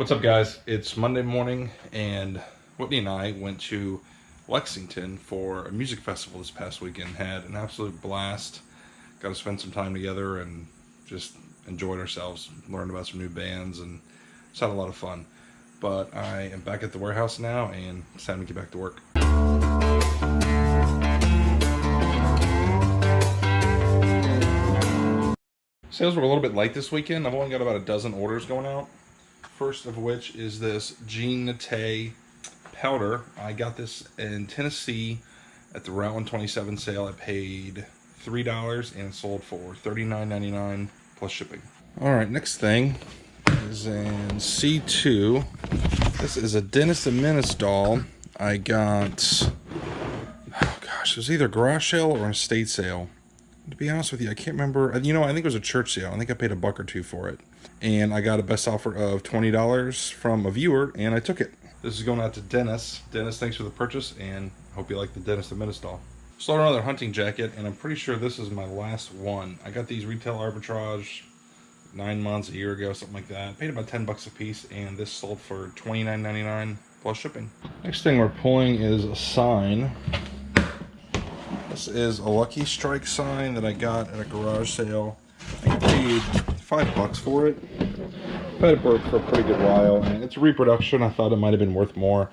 What's up, guys? It's Monday morning, and Whitney and I went to Lexington for a music festival this past weekend. Had an absolute blast. Got to spend some time together and just enjoyed ourselves. Learned about some new bands and just had a lot of fun. But I am back at the warehouse now, and it's time to get back to work. Sales were a little bit light this weekend. I've only got about a dozen orders going out. First of which is this Jean Naté powder. I got this in Tennessee at the Route 127 sale. I paid $3 and it sold for $39.99 plus shipping. All right, next thing is in C2. This is a Dennis the Menace doll. I got, oh gosh, it was either a garage sale or an estate sale. To be honest with you, I can't remember. You know, I think it was a church sale. I think I paid $1 or $2 for it. And I got a best offer of $20 from a viewer, and I took it. This is going out to Dennis. Dennis, thanks for the purchase, and hope you like the Dennis the Menace doll. Sold another hunting jacket, and I'm pretty sure this is my last one. I got these retail arbitrage 9 months, a year ago, something like that. Paid about $10 a piece, and this sold for $29.99 plus shipping. Next thing we're pulling is a sign. This is a Lucky Strike sign that I got at a garage sale. I paid $5 for it. I've had it broke for a pretty good while, and it's a reproduction. I thought it might have been worth more.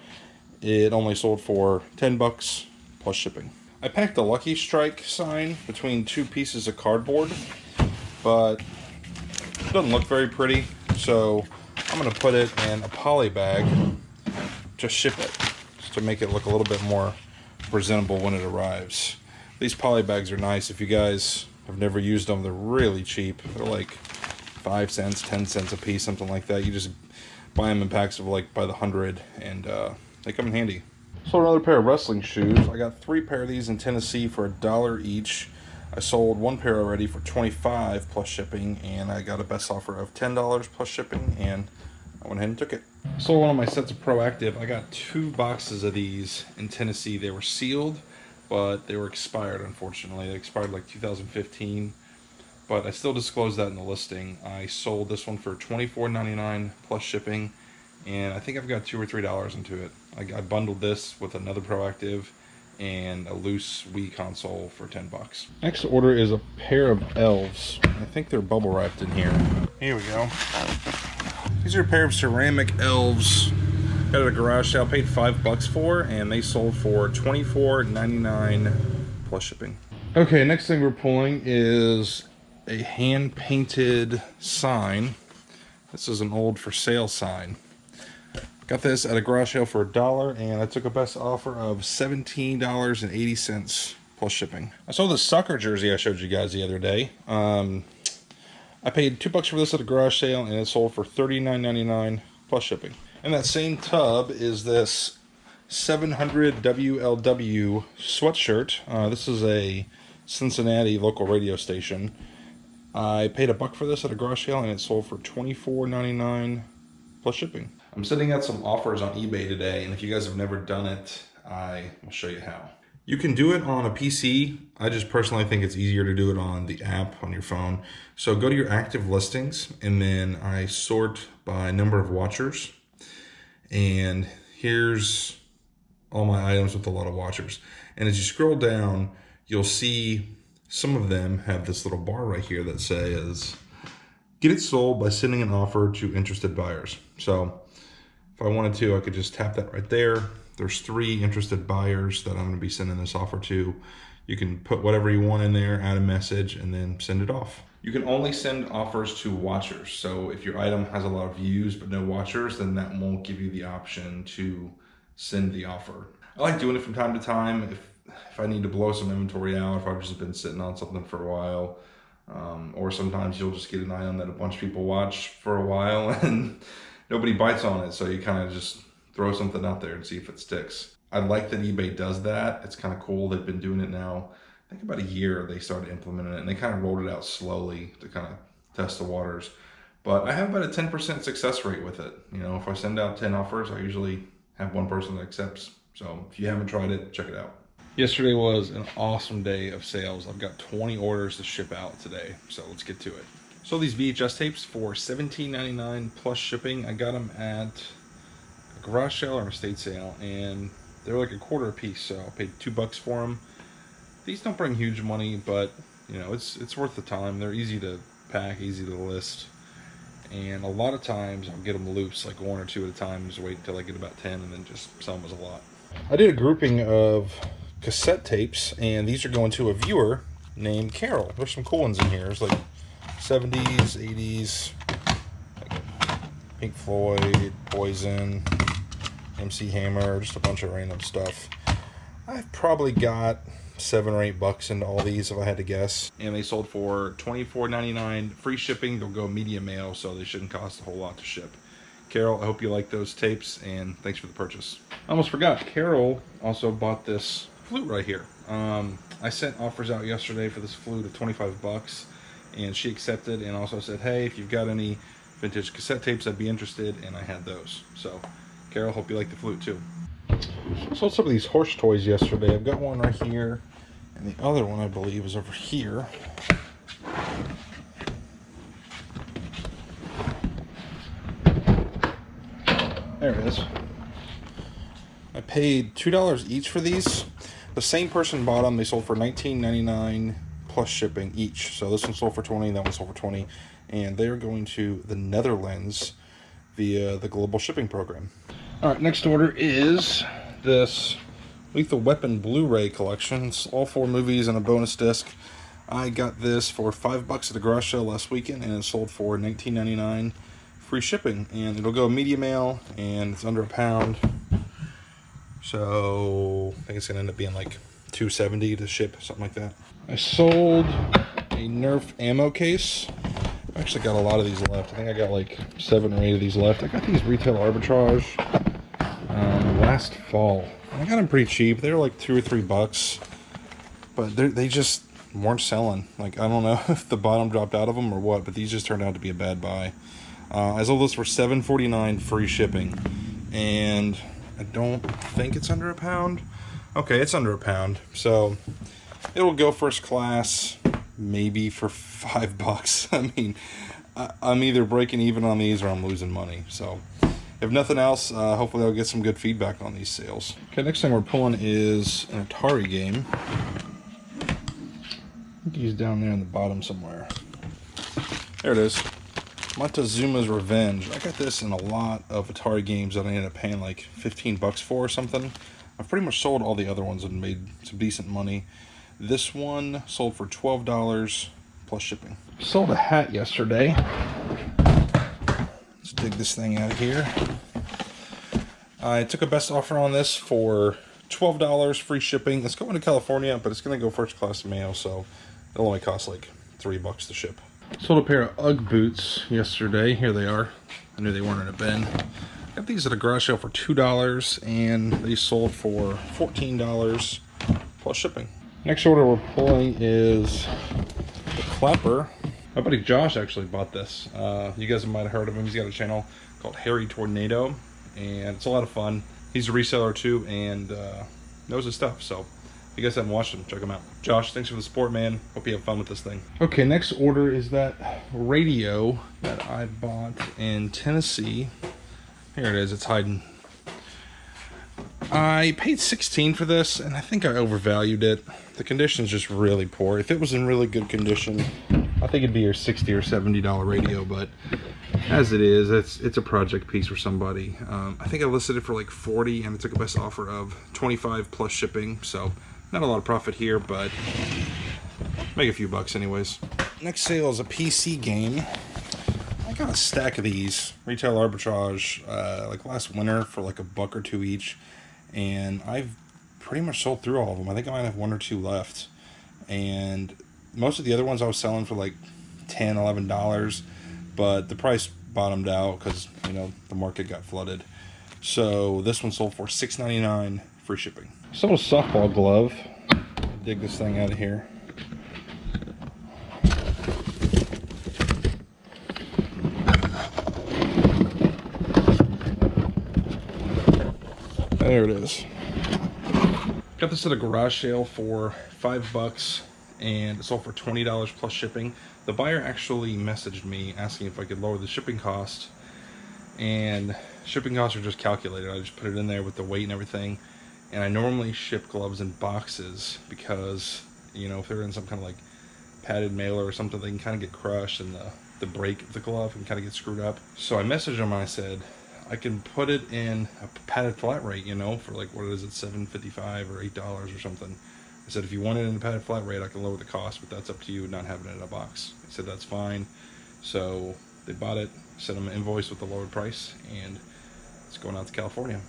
It only sold for $10 plus shipping. I packed the Lucky Strike sign between two pieces of cardboard, but it doesn't look very pretty, so I'm going to put it in a poly bag to ship it, just to make it look a little bit more presentable when it arrives. These poly bags are nice. If you guys have never used them, they're really cheap. They're like 5 cents, 10 cents a piece, something like that. You just buy them in packs of like by the 100, and they come in handy. Sold another pair of wrestling shoes. I got 3 pair of these in Tennessee for $1 each. I sold 1 pair already for $25 plus shipping, and I got a best offer of $10 plus shipping, and I went ahead and took it. Sold one of my sets of Proactive. I got 2 boxes of these in Tennessee. They were sealed, but they were expired, unfortunately. They expired like 2015, but I still disclosed that in the listing. I sold this one for $24.99 plus shipping, and I think I've got $2 or $3 into it. I bundled this with another Proactive and a loose Wii console for $10. Next order is a pair of elves. I think they're bubble wrapped in here. Here we go. These are a pair of ceramic elves. Got at a garage sale, paid $5 for, and they sold for $24.99 plus shipping. Okay, next thing we're pulling is a hand-painted sign. This is an old for sale sign. Got this at a garage sale for $1, and I took a best offer of $17.80 plus shipping. I saw the soccer jersey I showed you guys the other day. I paid $2 for this at a garage sale, and it sold for $39.99 plus shipping. And that same tub is this 700 WLW sweatshirt. This is a Cincinnati local radio station. I paid $1 for this at a garage sale, and it sold for $24.99 plus shipping. I'm sending out some offers on eBay today, and if you guys have never done it, I will show you how. You can do it on a PC. I just personally think it's easier to do it on the app on your phone. So go to your active listings, and then I sort by number of watchers. And here's all my items with a lot of watchers. And as you scroll down, you'll see some of them have this little bar right here that says, get it sold by sending an offer to interested buyers. So if I wanted to, I could just tap that right there. There's 3 interested buyers that I'm going to be sending this offer to. You can put whatever you want in there, add a message, and then send it off. You can only send offers to watchers. So if your item has a lot of views but no watchers, then that won't give you the option to send the offer. I like doing it from time to time if I need to blow some inventory out, if I've just been sitting on something for a while. Or sometimes you'll just get an item that a bunch of people watch for a while and nobody bites on it. So you kind of just throw something out there and see if it sticks. I like that eBay does that. It's kind of cool. They've been doing it now, I think about a year they started implementing it, and they kind of rolled it out slowly to kind of test the waters. But I have about a 10% success rate with it. You know, if I send out 10 offers, I usually have 1 person that accepts. So if you haven't tried it, check it out. Yesterday was an awesome day of sales. I've got 20 orders to ship out today, so let's get to it. So these VHS tapes for $17.99 plus shipping. I got them at a garage sale or an estate sale, and they're like a quarter a piece, so I paid $2 for them. These don't bring huge money, but you know, it's worth the time. They're easy to pack, easy to list, and a lot of times I'll get them loose, like 1 or 2 at a time, just wait until I get about 10 and then just sell them as a lot. I did a grouping of cassette tapes, and these are going to a viewer named Carol. There's some cool ones in here. There's like 70s, 80s, like Pink Floyd, Poison, MC Hammer, just a bunch of random stuff. I've probably got $7 or $8 into all these if I had to guess. And they sold for $24.99 free shipping. They'll go media mail, so they shouldn't cost a whole lot to ship. Carol, I hope you like those tapes, and thanks for the purchase. I almost forgot, Carol also bought this flute right here. I sent offers out yesterday for this flute of $25, and she accepted and also said, hey, if you've got any vintage cassette tapes, I'd be interested, and I had those. So, Carol, hope you like the flute too. I sold some of these horse toys yesterday. I've got one right here, and the other one, I believe, is over here. There it is. I paid $2 each for these. The same person bought them. They sold for $19.99 plus shipping each. So this one sold for $20, that one sold for $20, and they are going to the Netherlands via the global shipping program. All right, next order is this Lethal Weapon Blu-ray collection. It's all 4 movies and a bonus disc. I got this for $5 at the garage sale last weekend, and it sold for $19.99 free shipping. And it'll go media mail, and it's under £1. So I think it's gonna end up being like $2.70 to ship, something like that. I sold a Nerf ammo case. I actually got a lot of these left. I think I got like 7 or 8 of these left. I got these retail arbitrage last fall. I got them pretty cheap. They were like $2 or $3, but they just weren't selling. Like, I don't know if the bottom dropped out of them or what, but these just turned out to be a bad buy. I sold this for $7.49 free shipping, and I don't think it's under £1. Okay, it's under £1, so it'll go first class maybe for $5. I mean, I'm either breaking even on these or I'm losing money. So if nothing else, hopefully I'll get some good feedback on these sales. Okay, next thing we're pulling is an Atari game. I think he's down there in the bottom somewhere. There it is. Montezuma's Revenge. I got this in a lot of Atari games that I ended up paying like $15 for or something. I've pretty much sold all the other ones and made some decent money. This one sold for $12 plus shipping. Sold a hat yesterday. Let's dig this thing out of here. I took a best offer on this for $12 free shipping. It's going to California, but it's going to go first class mail, so it'll only cost like $3 to ship. Sold a pair of Ugg boots yesterday. Here they are. I knew they weren't in a bin. Got these at a garage sale for $2, and they sold for $14 plus shipping. Next order we're pulling is the Clapper. My buddy Josh actually bought this. You guys might have heard of him. He's got a channel called Harry Tornado, and it's a lot of fun. He's a reseller too, and knows his stuff. So if you guys haven't watched him, check him out. Josh, thanks for the support, man. Hope you have fun with this thing. Okay, next order is that radio that I bought in Tennessee. Here it is. It's hiding. I paid $16 for this, and I think I overvalued it. The condition's just really poor. If it was in really good condition, I think it'd be your $60 or $70 radio, but as it is, it's a project piece for somebody. I think I listed it for like $40, and I took a best offer of $25 plus shipping, so not a lot of profit here, but make a few bucks anyways. Next sale is a PC game. I got a stack of these retail arbitrage like last winter for like $1 or $2 each, and I've pretty much sold through all of them. I think I might have 1 or 2 left, and most of the other ones I was selling for like $10, $11, but the price bottomed out because, you know, the market got flooded. So this one sold for $6.99 free shipping. Sold a softball glove. Dig this thing out of here. There it is. Got this at a garage sale for $5, and it sold for $20 plus shipping. The buyer actually messaged me asking if I could lower the shipping cost, and shipping costs are just calculated. I just put it in there with the weight and everything. And I normally ship gloves in boxes because, you know, if they're in some kind of like padded mailer or something, they can kind of get crushed and the break of the glove can kind of get screwed up. So I messaged him and I said, I can put it in a padded flat rate, you know, for like, what is it, $7.55 or $8 or something. I said, if you want it in a padded flat rate, I can lower the cost, but that's up to you, not having it in a box. He said, that's fine. So they bought it, sent them an invoice with the lowered price, and it's going out to California.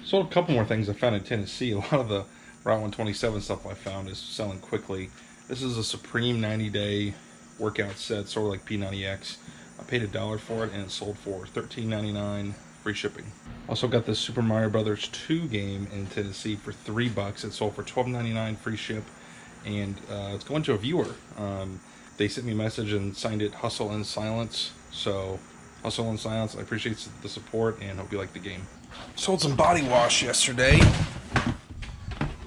Sold a couple more things I found in Tennessee. A lot of the Route 127 stuff I found is selling quickly. This is a Supreme 90-day workout set, sort of like P90X. I paid $1 for it, and it sold for $13.99, free shipping. Also got this Super Mario Brothers 2 game in Tennessee for $3. It sold for $12.99, free ship, and it's going to a viewer. They sent me a message and signed it Hustle in Silence. So Hustle in Silence, I appreciate the support and hope you like the game. Sold some body wash yesterday.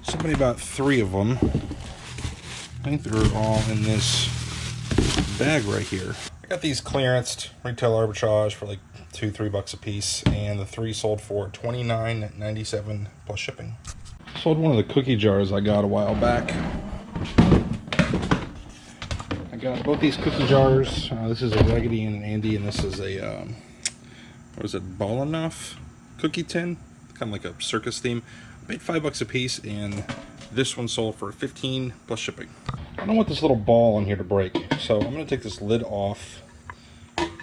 Somebody bought 3 of them. I think they're all in this bag right here. I got these clearanced retail arbitrage for like $2-3 a piece, and the 3 sold for $29.97 plus shipping. Sold one of the cookie jars I got a while back. I got both these cookie jars. This is a Raggedy and Andy, and this is a what is it, Ball Enough cookie tin, kind of like a circus theme. I paid $5 a piece, and this one sold for $15 plus shipping. I don't want this little ball in here to break, so I'm going to take this lid off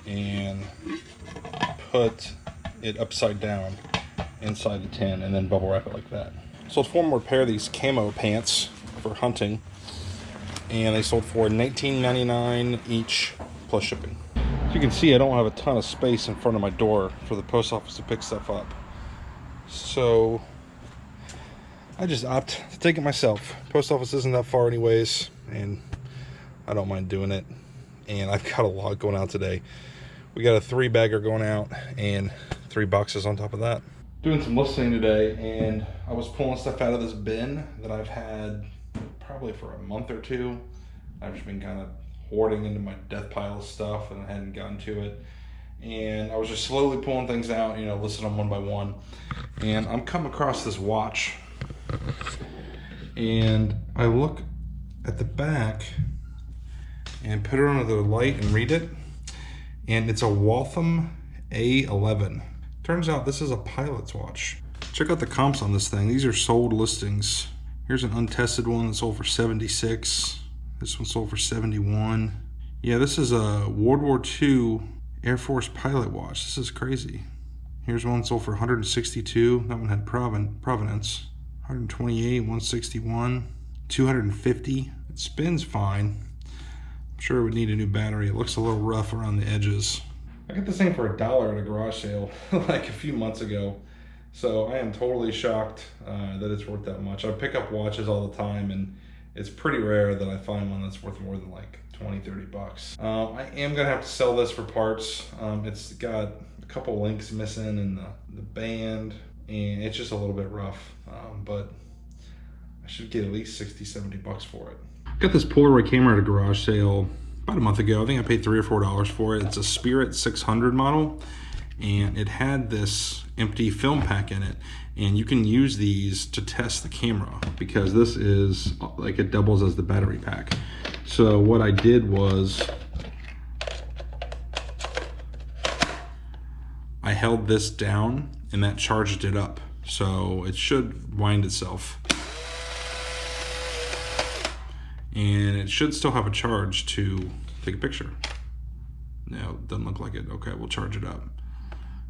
and put it upside down inside the tin and then bubble wrap it like that. Sold 4 more pair of these camo pants for hunting, and they sold for $19.99 each plus shipping. As you can see, I don't have a ton of space in front of my door for the post office to pick stuff up, so I just opt to take it myself. Post office isn't that far anyways, and I don't mind doing it. And I've got a lot going out today. We got a 3-bagger going out and 3 boxes on top of that. Doing some listening today, and I was pulling stuff out of this bin that I've had probably for a month or 2. I've just been kind of hoarding into my death pile of stuff, and I hadn't gotten to it. And I was just slowly pulling things out, you know, listing them one by one. And I'm coming across this watch, and I look at the back and put it under the light and read it, and it's a Waltham A11. Turns out this is a pilot's watch. Check out the comps on this thing. These are sold listings. Here's an untested one that sold for $76. This one sold for $71. Yeah, this is a World War II Air Force pilot watch. This is crazy. Here's one sold for $162. That one had provenance. 128, 161, 250. It spins fine. I'm sure it would need a new battery. It looks a little rough around the edges. I got this thing for $1 at a garage sale like a few months ago. So I am totally shocked that it's worth that much. I pick up watches all the time, and it's pretty rare that I find one that's worth more than like 20-30 bucks. I am gonna have to sell this for parts. It's got a couple links missing in the band, and it's just a little bit rough, but I should get at least 60-70 bucks for it. Got this Polaroid camera at a garage sale about a month ago. I think I paid $3 or $4 for it. It's a Spirit 600 model, and it had this empty film pack in it, and you can use these to test the camera because this is like, it doubles as the battery pack. So what I did was I held this down and that charged it up, so it should wind itself, and it should still have a charge to take a picture. No, it doesn't look like it. Okay, we'll charge it up.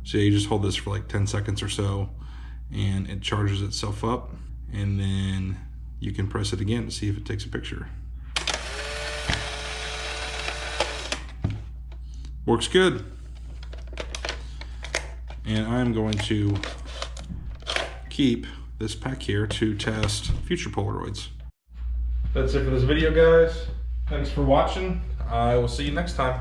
So you just hold this for like 10 seconds or so, and it charges itself up, and then you can press it again to see if it takes a picture. Works good. And I'm going to keep this pack here to test future Polaroids. That's it for this video, guys. Thanks for watching. I will see you next time.